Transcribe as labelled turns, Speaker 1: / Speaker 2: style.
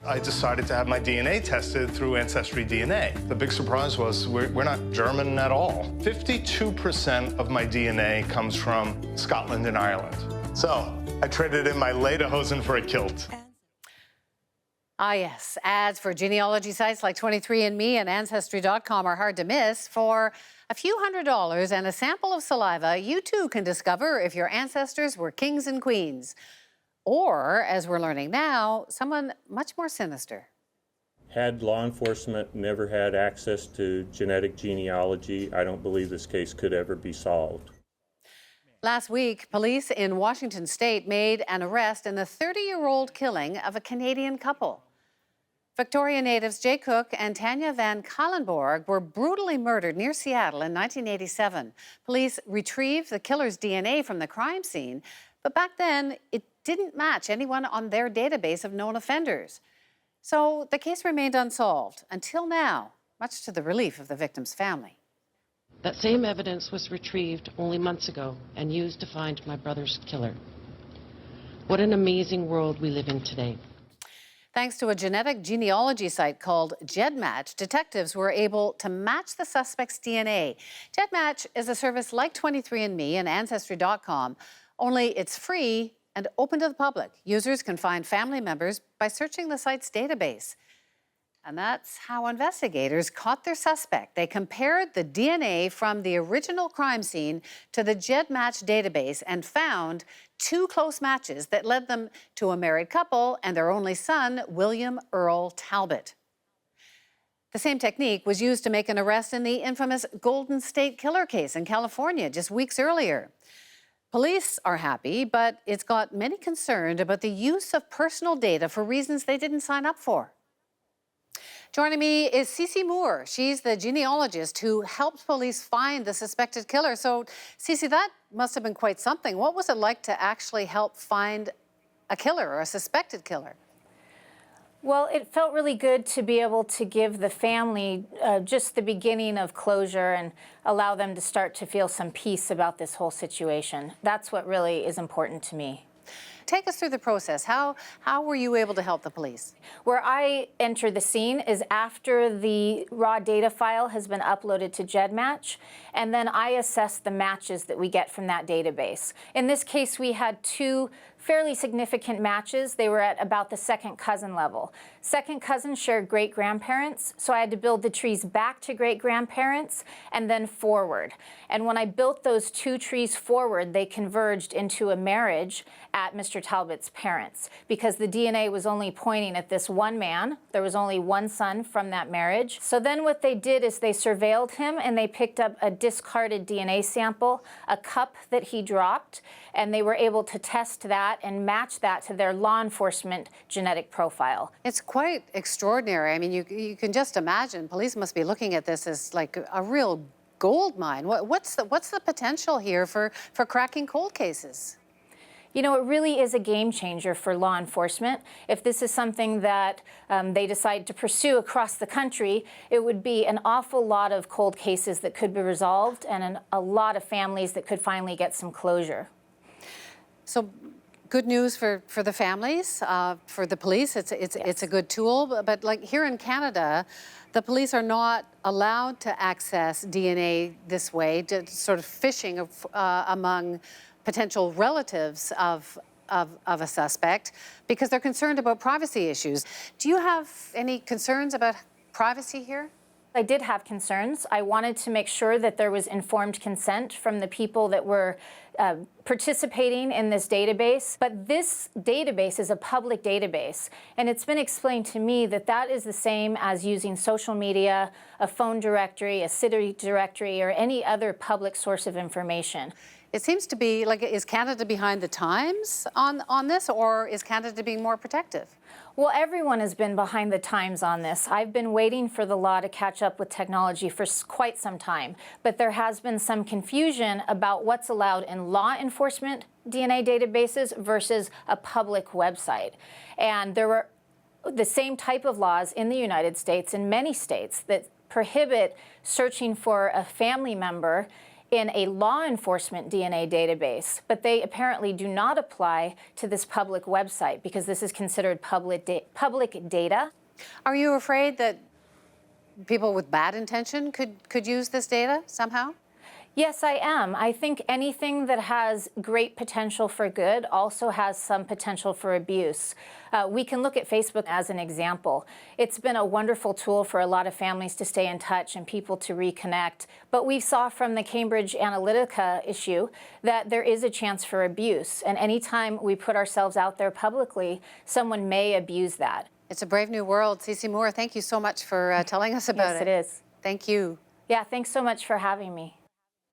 Speaker 1: I decided to have my DNA tested through Ancestry DNA. The big surprise was we're not German at all. 52% of my DNA comes from Scotland and Ireland. So I traded in my lederhosen for a kilt.
Speaker 2: Ah, yes. Ads for genealogy sites like 23andMe and Ancestry.com are hard to miss. For a few $100s and a sample of saliva, you too can discover if your ancestors were kings and queens. Or, as we're learning now, someone much more sinister.
Speaker 3: Had law enforcement never had access to genetic genealogy, I don't believe this case could ever be solved.
Speaker 2: Last week, police in Washington state made an arrest in the 30-year-old killing of a Canadian couple. Victoria natives Jay Cooke and Tanya Van Kallenborg were brutally murdered near Seattle in 1987. Police retrieved the killer's DNA from the crime scene, but back then it didn't match anyone on their database of known offenders. So the case remained unsolved until now, much to the relief of the victim's family.
Speaker 4: That same evidence was retrieved only months ago and used to find my brother's killer. What an amazing world we live in today.
Speaker 2: Thanks to a genetic genealogy site called GEDmatch, detectives were able to match the suspect's DNA. GEDmatch is a service like 23andMe and Ancestry.com, only it's free and open to the public. Users can find family members by searching the site's database. And that's how investigators caught their suspect. They compared the DNA from the original crime scene to the GEDmatch database and found two close matches that led them to a married couple and their only son, William Earl Talbot. The same technique was used to make an arrest in the infamous Golden State Killer case in California just weeks earlier. Police are happy, but it's got many concerned about the use of personal data for reasons they didn't sign up for. Joining me is CeCe Moore. She's the genealogist who helped police find the suspected killer. So, CeCe, that must have been quite something. What was it like to actually help find a killer or a suspected killer?
Speaker 5: Well, it felt really good to be able to give the family just the beginning of closure and allow them to start to feel some peace about this whole situation. That's what really is important to me.
Speaker 2: Take us through the process. How were you able to help the police?
Speaker 5: Where I enter the scene is after the raw data file has been uploaded to GEDmatch, and then I assess the matches that we get from that database. In this case, we had two fairly significant matches. They were at about the second cousin level. Second cousins shared great-grandparents, so I had to build the trees back to great-grandparents and then forward. And when I built those two trees forward, they converged into a marriage at Mr. Talbot's parents, because the DNA was only pointing at this one man. There was only one son from that marriage. So then what they did is they surveilled him and they picked up a discarded DNA sample, a cup that he dropped, and they were able to test that and match that to their law enforcement genetic profile.
Speaker 2: It's quite extraordinary. I mean, you can just imagine. Police must be looking at this as like a real gold mine. What's the potential here for cracking cold cases?
Speaker 5: You know, it really is a game changer for law enforcement. If this is something that they decide to pursue across the country, it would be an awful lot of cold cases that could be resolved and a lot of families that could finally get some closure.
Speaker 2: So, good news for the families, for the police. It's a good tool, but like here in Canada, the police are not allowed to access DNA this way, to sort of fishing among potential relatives of a suspect, because they're concerned about privacy issues. Do you have any concerns about privacy here?
Speaker 5: I did have concerns. I wanted to make sure that there was informed consent from the people that were participating in this database. But this database is a public database, and it's been explained to me that that is the same as using social media, a phone directory, a city directory, or any other public source of information.
Speaker 2: It seems to be like, is Canada behind the times on this, or is Canada being more protective?
Speaker 5: Well, everyone has been behind the times on this. I've been waiting for the law to catch up with technology for quite some time, but there has been some confusion about what's allowed in law enforcement DNA databases versus a public website. And there were the same type of laws in the United States, in many states, that prohibit searching for a family member in a law enforcement DNA database, but they apparently do not apply to this public website because this is considered public data.
Speaker 2: Are you afraid that people with bad intention could use this data somehow?
Speaker 5: Yes, I am. I think anything that has great potential for good also has some potential for abuse. We can look at Facebook as an example. It's been a wonderful tool for a lot of families to stay in touch and people to reconnect. But we saw from the Cambridge Analytica issue that there is a chance for abuse. And anytime we put ourselves out there publicly, someone may abuse that.
Speaker 2: It's a brave new world. CeCe Moore, thank you so much for telling us about it.
Speaker 5: Yes, it is.
Speaker 2: Thank you.
Speaker 5: Yeah, thanks so much for having me.